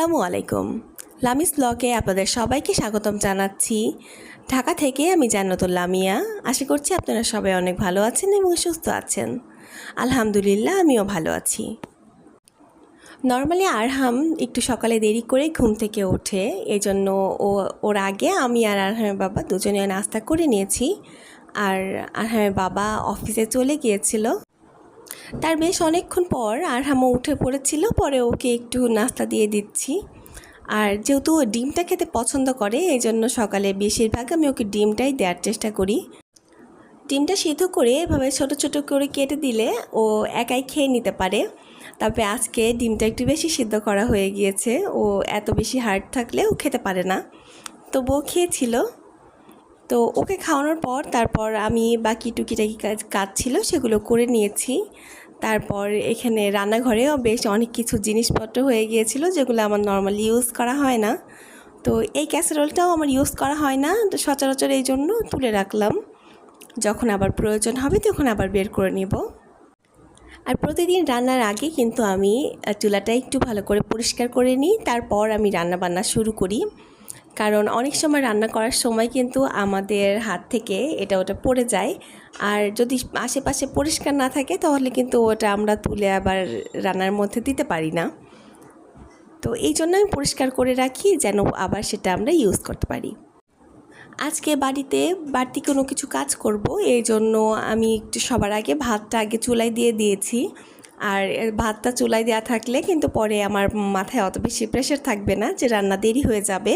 আসসালামু আলাইকুম। লামিস ব্লগে আপনাদের সবাইকে স্বাগতম জানাচ্ছি। ঢাকা থেকে আমি জান্নাতুল লামিয়া। আশা করছি আপনারা সবাই অনেক ভালো আছেন এবং সুস্থ আছেন। আলহামদুলিল্লাহ আমিও ভালো আছি। নর্মালি আরহাম একটু সকালে দেরি করে ঘুম থেকে ওঠে, এজন্য ওর আগে আমি আর আরহামের বাবা দুজনে নাস্তা করে নিয়েছি। আর আরহামের বাবা অফিসে চলে গিয়েছিল। তার বেশ অনেকক্ষণ পর আরহামও উঠে পড়েছিল, পরে ওকে একটু নাস্তা দিয়ে দিচ্ছি। আর যেহেতু ও ডিমটা খেতে পছন্দ করে, এই জন্য সকালে বেশিরভাগ আমি ওকে ডিমটাই দেওয়ার চেষ্টা করি। ডিমটা সিদ্ধ করে এভাবে ছোট ছোট করে কেটে দিলে ও একাই খেয়ে নিতে পারে। তবে আজকে ডিমটা একটু বেশি সিদ্ধ করা হয়ে গিয়েছে, ও এত বেশি হার্ড থাকলে ও খেতে পারে না, তবুও খেয়েছিল। তো ওকে খাওয়ানোর পর তারপর আমি বাকি টুকিটাকি কাজ ছিল সেগুলো করে নিয়েছি। তারপর এখানে রান্নাঘরেও বেশ অনেক কিছু জিনিসপত্র হয়ে গিয়েছিল যেগুলো আমার নর্মালি ইউজ করা হয় না। তো এই ক্যাসারোলটাও আমার ইউজ করা হয় না, তো সচরাচর এই জন্য তুলে রাখলাম, যখন আবার প্রয়োজন হবে তখন আবার বের করে নিব। আর প্রতিদিন রান্নার আগে কিন্তু আমি চুলাটা একটু ভালো করে পরিষ্কার করে নিই, তারপর আমি রান্না বান্না শুরু করি। কারণ অনেক সময় রান্না করার সময় কিন্তু আমাদের হাত থেকে এটা ওটা পড়ে যায়, আর যদি আশেপাশে পরিষ্কার না থাকে তাহলে কিন্তু ওটা আমরা তুলে আবার রান্নার মধ্যে দিতে পারি না। তো এই জন্য আমি পরিষ্কার করে রাখি যেন আবার সেটা আমরা ইউজ করতে পারি। আজকে বাড়িতে বাড়তি কোনো কিছু কাজ করব, এই জন্য আমি একটু সবার আগে ভাতটা আগে চুলায় দিয়ে দিয়েছি। আর ভাতটা চুলায় দেওয়া থাকলে কিন্তু পরে আমার মাথায় অত বেশি প্রেশার থাকবে না যে রান্না দেরি হয়ে যাবে।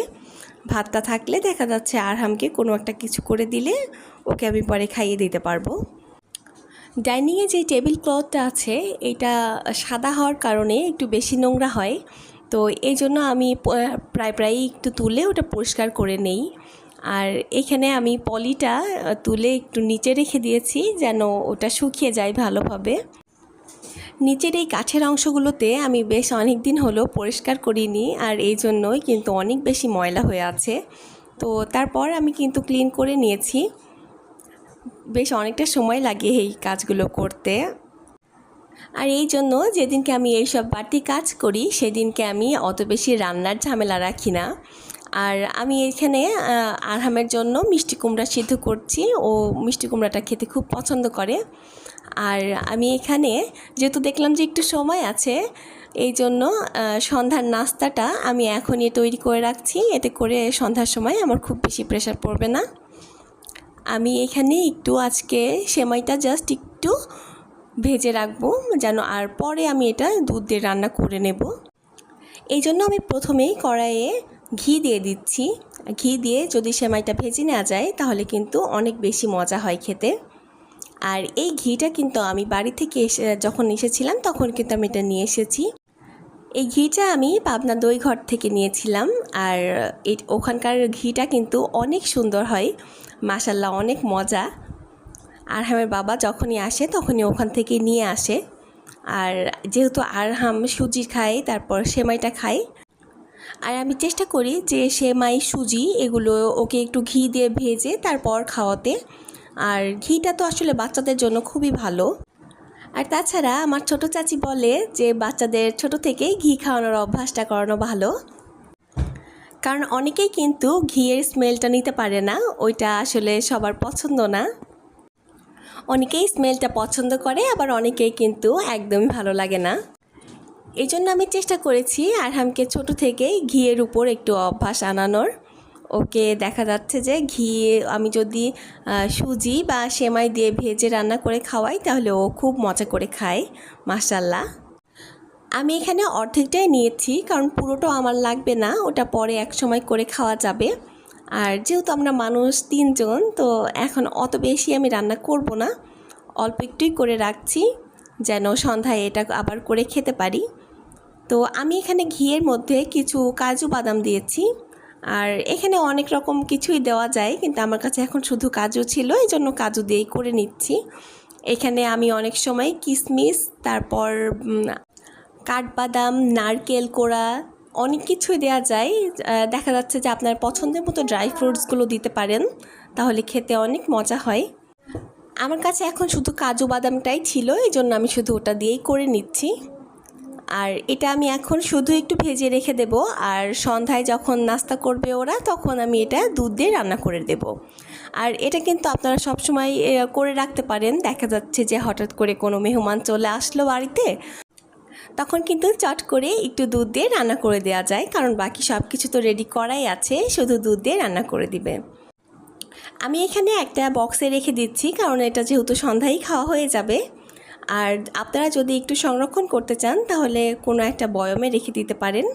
ভাতটা থাকলে দেখা যাচ্ছে আরহামকে কোনো একটা কিছু করে দিলে ওকে আমি পরে খাইয়ে দিতে পারবো। ডাইনিংয়ে যে টেবিল ক্লথটা আছে এটা সাদা হওয়ার কারণে একটু বেশি নোংরা হয়, তো এই জন্য আমি প্রায় একটু তুলে ওটা পরিষ্কার করে নেই। আর এখানে আমি পলিটা তুলে একটু নিচে রেখে দিয়েছি যেন ওটা শুকিয়ে যায় ভালোভাবে। নিচের এই কাঠের অংশগুলোতে আমি বেশ অনেক দিন হলো পরিষ্কার করিনি, আর এই জন্যই কিন্তু অনেক বেশি ময়লা হয়ে আছে। তো তারপর আমি কিন্তু ক্লিন করে নিয়েছি। বেশ অনেকটা সময় লাগে এই কাজগুলো করতে। আর এই জন্য যেদিনকে আমি এইসব বাড়তি কাজ করি সেদিনকে আমি অত বেশি রান্নার ঝামেলা রাখি না। আর আমি এখানে আরহামের জন্য মিষ্টি কুমড়া সিদ্ধ করছি, ও মিষ্টি কুমড়াটা খেতে খুব পছন্দ করে। আর আমি এখানে যেহেতু দেখলাম যে একটু সময় আছে, এই জন্য সন্ধ্যার নাস্তাটা আমি এখনই তৈরি করে রাখছি, এতে করে সন্ধ্যার সময় আমার খুব বেশি প্রেশার পড়বে না। আমি এখানে একটু আজকে সেমাইটা জাস্ট একটু ভেজে রাখবো যেন, আর পরে আমি এটা দুধ দিয়ে রান্না করে নেব। এই জন্য আমি প্রথমেই কড়াইয়ে ঘি দিয়ে দিচ্ছি। ঘি দিয়ে যদি সেমাইটা ভেজে নেওয়া যায় তাহলে কিন্তু অনেক বেশি মজা হয় খেতে। আর এই ঘিটা কিন্তু আমি বাড়ি থেকে যখন এসেছিলাম তখন কিন্তু আমি এটা নিয়ে এসেছি। এই ঘিটা আমি পাবনা দই ঘর থেকে নিয়েছিলাম, আর ওখানকার ঘিটা কিন্তু অনেক সুন্দর হয়, মাশাল্লাহ অনেক মজা। আরহামের বাবা যখনই আসে তখনই ওখান থেকে নিয়ে আসে। আর যেহেতু আরহাম সুজি খায় তারপর সেমাইটা খায়, আর আমি চেষ্টা করি যে সেমাই সুজি এগুলো ওকে একটু ঘি দিয়ে ভেজে তারপর খাওয়াতে। আর ঘিটা তো আসলে বাচ্চাদের জন্য খুবই ভালো। আর তাছাড়া আমার ছোট চাচি বলে যে বাচ্চাদের ছোট থেকেই ঘি খাওয়ানোর অভ্যাসটা করানো ভালো, কারণ অনেকেই কিন্তু ঘিয়ের স্মেলটা নিতে পারে না, ওইটা আসলে সবার পছন্দ না। অনেকেই স্মেলটা পছন্দ করে, আবার অনেকেই কিন্তু একদমই ভালো লাগে না। এই জন্য আমি চেষ্টা করেছি আরহামকে ছোট থেকেই ঘিয়ের উপর একটু অভ্যাস আনানোর। ওকে দেখা যাচ্ছে যে ঘি আমি যদি সুজি বা সেমাই দিয়ে ভেজে রান্না করে খাওয়াই তাহলে ও খুব মজা করে খায়, মাশাল্লাহ। আমি এখানে অর্ধেকটাই নিয়েছি কারণ পুরোটাও আমার লাগবে না, ওটা পরে এক সময় করে খাওয়া যাবে। আর যেহেতু আমরা মানুষ 3 জন, তো এখন অত বেশি আমি রান্না করব না, অল্প একটুই করে রাখছি যেন সন্ধ্যায় এটা আবার করে খেতে পারি। তো আমি এখানে ঘিয়ের মধ্যে কিছু কাজু বাদাম দিয়েছি, আর এখানে অনেক রকম কিছুই দেওয়া যায় কিন্তু আমার কাছে এখন শুধু কাজু ছিল, এই জন্য কাজু দিয়েই করে নিচ্ছি। এখানে আমি অনেক সময় কিশমিশ, তারপর কাঠবাদাম, নারকেল কোড়া, অনেক কিছুই দেওয়া যায়। দেখা যাচ্ছে যে আপনার পছন্দের মতো ড্রাই ফ্রুটসগুলো দিতে পারেন, তাহলে খেতে অনেক মজা হয়। আমার কাছে এখন শুধু কাজু বাদামটাই ছিল, এই জন্য আমি শুধু ওটা দিয়েই করে নিচ্ছি। আর এটা আমি এখন শুধু একটু ভেজে রেখে দেব, আর সন্ধ্যায় যখন নাস্তা করবে ওরা তখন আমি এটা দুধ দিয়ে রান্না করে দেব। আর এটা কিন্তু আপনারা সবসময় করে রাখতে পারেন। দেখা যাচ্ছে যে হঠাৎ করে কোনো মেহমান চলে আসলো বাড়িতে, তখন কিন্তু চট করে একটু দুধ দিয়ে রান্না করে দেওয়া যায়, কারণ বাকি সব কিছু তো রেডি করাই আছে, শুধু দুধ দিয়ে রান্না করে দিবে। আমি এখানে একটা বক্সে রেখে দিচ্ছি, কারণ এটা যেহেতু সন্ধ্যায় খাওয়া হয়ে যাবে। আর আপনারা যদি একটু সংরক্ষণ করতে চান তাহলে কোনো একটা বয়মে রেখে দিতে পারেন,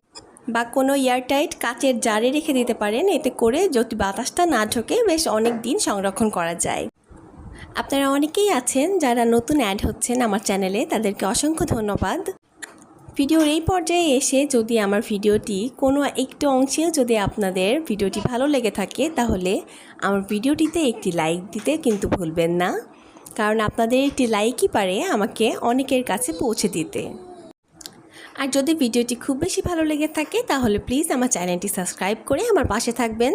বা কোনো এয়ারটাইট কাচের জারে রেখে দিতে পারেন। এতে করে যদি বাতাসটা না ঢোকে বেশ অনেক দিন সংরক্ষণ করা যায়। আপনারা অনেকেই আছেন যারা নতুন অ্যাড হচ্ছেন আমার চ্যানেলে, তাদেরকে অসংখ্য ধন্যবাদ। ভিডিওর এই পর্যায়ে এসে যদি আমার ভিডিওটি কোনো একটু অংশেও যদি আপনাদের ভিডিওটি ভালো লেগে থাকে তাহলে আমার ভিডিওটিতে একটি লাইক দিতে কিন্তু ভুলবেন না, কারণ আপনাদের একটি লাইকই পারে আমাকে অনেকের কাছে পৌঁছে দিতে। আর যদি ভিডিওটি খুব বেশি ভালো লেগে থাকে তাহলে প্লিজ আমার চ্যানেলটি সাবস্ক্রাইব করে আমার পাশে থাকবেন।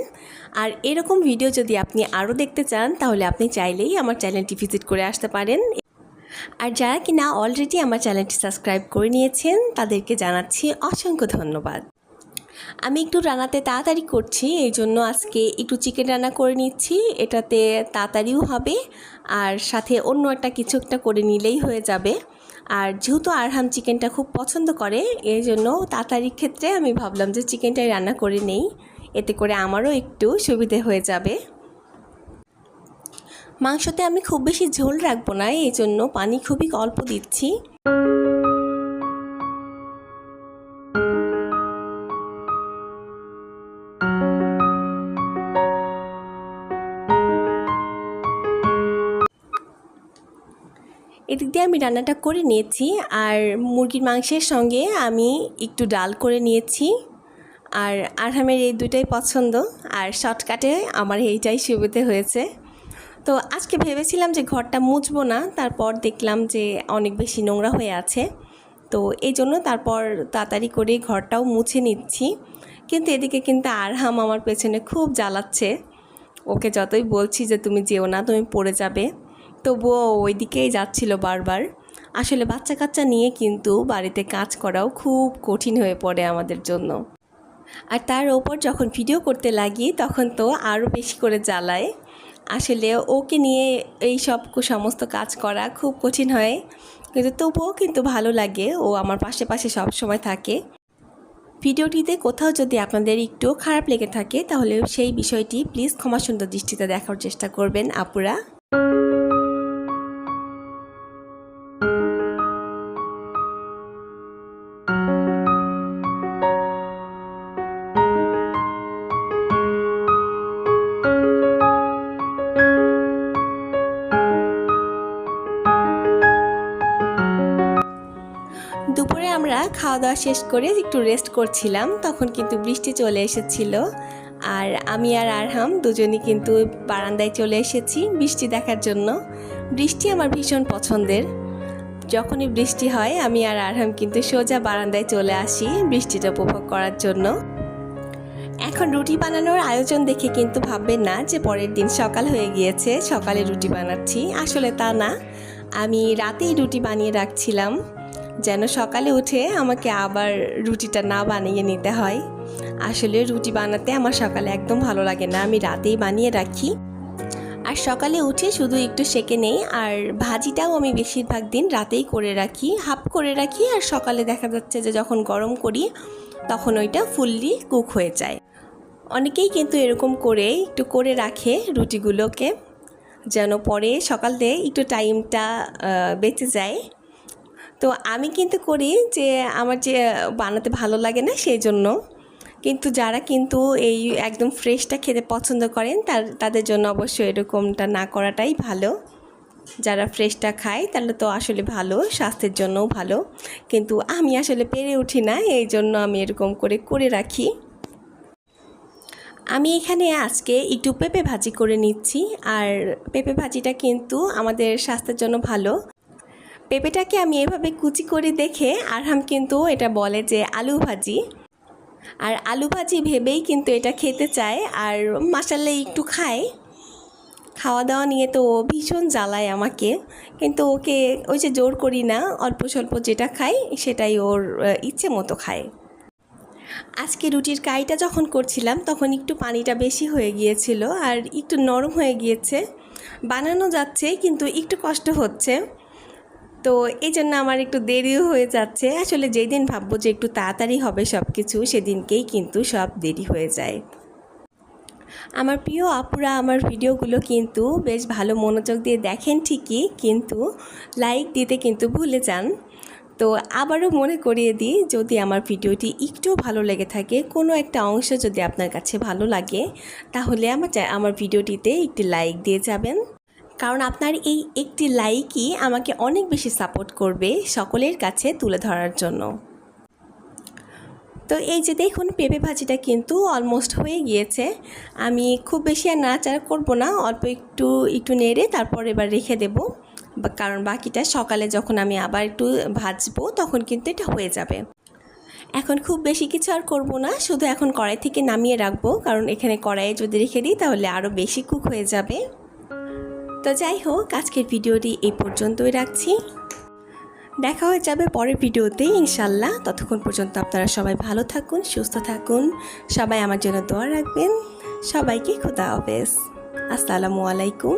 আর এরকম ভিডিও যদি আপনি আরও দেখতে চান তাহলে আপনি চাইলেই আমার চ্যানেলটি ভিজিট করে আসতে পারেন। আর যারা কিনা অলরেডি আমার চ্যানেলটি সাবস্ক্রাইব করে নিয়েছেন তাদেরকে জানাচ্ছি অসংখ্য ধন্যবাদ। আমি একটু রান্নাতে তাড়াতাড়ি করছি, এই জন্য আজকে একটু চিকেন রান্না করে নিচ্ছি। এটাতে তাড়াতাড়িও হবে আর সাথে অন্য কিছু একটা করে নিলেই হয়ে যাবে। আর যেহেতু আরহাম চিকেনটা খুব পছন্দ করে, এই জন্য তাড়াতাড়ির ক্ষেত্রে আমি ভাবলাম যে চিকেনটাই রান্না করে নেই, এতে করে আমারও একটু সুবিধে হয়ে যাবে। মাংসতে আমি খুব বেশি ঝোল রাখবো না, এই জন্য পানি খুবই অল্প দিচ্ছি। এদিক দিয়ে আমি রান্নাটা করে নিয়েছি, আর মুরগির মাংসের সঙ্গে আমি একটু ডাল করে নিয়েছি। আর আরহামের এই দুটাই পছন্দ, আর শর্টকাটে আমার এইটাই সুবিধে হয়েছে। তো আজকে ভেবেছিলাম যে ঘরটা মুছবো না, তারপর দেখলাম যে অনেক বেশি নোংরা হয়ে আছে, তো এই জন্য তারপর তাড়াতাড়ি করে ঘরটাও মুছে নিচ্ছি। কিন্তু এদিকে কিন্তু আরহাম আমার পেছনে খুব জ্বালাচ্ছে। ওকে যতই বলছি যে তুমি যেও না, তুমি পড়ে যাবে, তবুও ওই দিকেই যাচ্ছিল বারবার। আসলে বাচ্চা কাচ্চা নিয়ে কিন্তু বাড়িতে কাজ করাও খুব কঠিন হয়ে পড়ে আমাদের জন্য। আর তার ওপর যখন ভিডিও করতে লাগি তখন তো আরও বেশি করে জ্বালায়। আসলে ওকে নিয়ে এই সব সমস্ত কাজ করা খুব কঠিন হয়, কিন্তু তবুও কিন্তু ভালো লাগে, ও আমার পাশে পাশে সব সময় থাকে। ভিডিওটিতে কোথাও যদি আপনাদের একটু খারাপ লেগে থাকে তাহলে সেই বিষয়টি প্লিজ ক্ষমা সুন্দর দৃষ্টিতে দেখার চেষ্টা করবেন আপুরা। দুপুরে আমরা খাওয়া দাওয়া শেষ করে একটু রেস্ট করছিলাম, তখন কিন্তু বৃষ্টি চলে এসেছিল। আর আমি আর আরহাম দুজনই কিন্তু বারান্দায় চলে এসেছি বৃষ্টি দেখার জন্য। বৃষ্টি আমার ভীষণ পছন্দের। যখনই বৃষ্টি হয় আমি আর আরহাম কিন্তু সোজা বারান্দায় চলে আসি বৃষ্টিটা উপভোগ করার জন্য। এখন রুটি বানানোর আয়োজন দেখে কিন্তু ভাববেন না যে পরের দিন সকাল হয়ে গিয়েছে, সকালে রুটি বানাচ্ছি। আসলে তা না, আমি রাতেই রুটি বানিয়ে রাখছিলাম যেন সকালে উঠে আমাকে আবার রুটিটা না বানিয়ে নিতে হয়। আসলে রুটি বানাতে আমার সকালে একদম ভালো লাগে না, আমি রাতেই বানিয়ে রাখি। আর সকালে উঠে শুধু একটু সেঁকে নেই, আর ভাজিটাও আমি বেশিরভাগ দিন রাতেই করে রাখি, হাফ করে রাখি। আর সকালে দেখা যাচ্ছে যে যখন গরম করি তখন ওইটা ফুললি কুক হয়ে যায়। অনেকেই কিন্তু এরকম করে একটু করে রাখে রুটিগুলোকে, যেন পরে সকালে একটু টাইমটা বেঁচে যায়। তো আমি কিন্তু করি যে আমার যে বানাতে ভালো লাগে না সেই জন্য। কিন্তু যারা কিন্তু এই একদম ফ্রেশটা খেতে পছন্দ করেন তাদের জন্য অবশ্যই এরকমটা না করাটাই ভালো। যারা ফ্রেশটা খায় তাহলে তো আসলে ভালো, স্বাস্থ্যের জন্যও ভালো। কিন্তু আমি আসলে পেরে উঠি না, এই জন্য আমি এরকম করে রাখি। আমি এখানে আজকে একটু পেঁপে ভাজি করে নিচ্ছি, আর পেঁপে ভাজিটা কিন্তু আমাদের স্বাস্থ্যের জন্য ভালো। পেঁপেটাকে আমি এভাবে কুচি করে দেখে আরহাম কিন্তু এটা বলে যে আলু ভাজি, আর আলু ভাজি ভেবেই কিন্তু এটা খেতে চায়, আর মাশাআল্লাহ একটু খায়। খাওয়া দাওয়া নিয়ে তো ও ভীষণ জ্বালায় আমাকে, কিন্তু ওকে ওই যে জোর করি না, অল্প স্বল্প যেটা খাই সেটাই ওর ইচ্ছে মতো খায়। আজকে রুটির কাইটা যখন করছিলাম তখন একটু পানিটা বেশি হয়ে গিয়েছিল আর একটু নরম হয়ে গিয়েছে। বানানো যাচ্ছে কিন্তু একটু কষ্ট হচ্ছে, তো এই জন্য আমার একটু দেরিও হয়ে যাচ্ছে। আসলে যেই দিন ভাববো যে একটু তাড়াতাড়ি হবে সব কিছু, সেদিনকেই কিন্তু সব দেরি হয়ে যায়। আমার প্রিয় আপুরা আমার ভিডিওগুলো কিন্তু বেশ ভালো মনোযোগ দিয়ে দেখেন ঠিকই, কিন্তু লাইক দিতে কিন্তু ভুলে যান। তো আবারও মনে করিয়ে দিই, যদি আমার ভিডিওটি একটু ভালো লেগে থাকে, কোনো একটা অংশ যদি আপনার কাছে ভালো লাগে, তাহলে আমার ভিডিওটিতে একটি লাইক দিয়ে যাবেন। কারণ আপনার এই একটি লাইকই আমাকে অনেক বেশি সাপোর্ট করবে সকলের কাছে তুলে ধরার জন্য। তো এই যে দেখুন, পেঁপে ভাজিটা কিন্তু অলমোস্ট হয়ে গিয়েছে। আমি খুব বেশি আর নাড়াচাড়া করব না, অল্প একটু একটু নেড়ে তারপর এবার রেখে দেব, কারণ বাকিটা সকালে যখন আমি আবার একটু ভাজবো তখন কিন্তু এটা হয়ে যাবে। এখন খুব বেশি কিছু আর করব না, শুধু এখন কড়াই থেকে নামিয়ে রাখবো, কারণ এখানে কড়াইয়ে যদি রেখে দিই তাহলে আরও বেশি কুক হয়ে যাবে। তো যাই হোক, আজকের ভিডিওটি এই পর্যন্তই রাখছি। দেখা হয়ে যাবে পরের ভিডিওতে ইনশাল্লাহ। ততক্ষণ পর্যন্ত আপনারা সবাই ভালো থাকুন, সুস্থ থাকুন, সবাই আমার জন্য দোয়া রাখবেন। সবাইকে খোদা হাফেজ, আসসালামু আলাইকুম।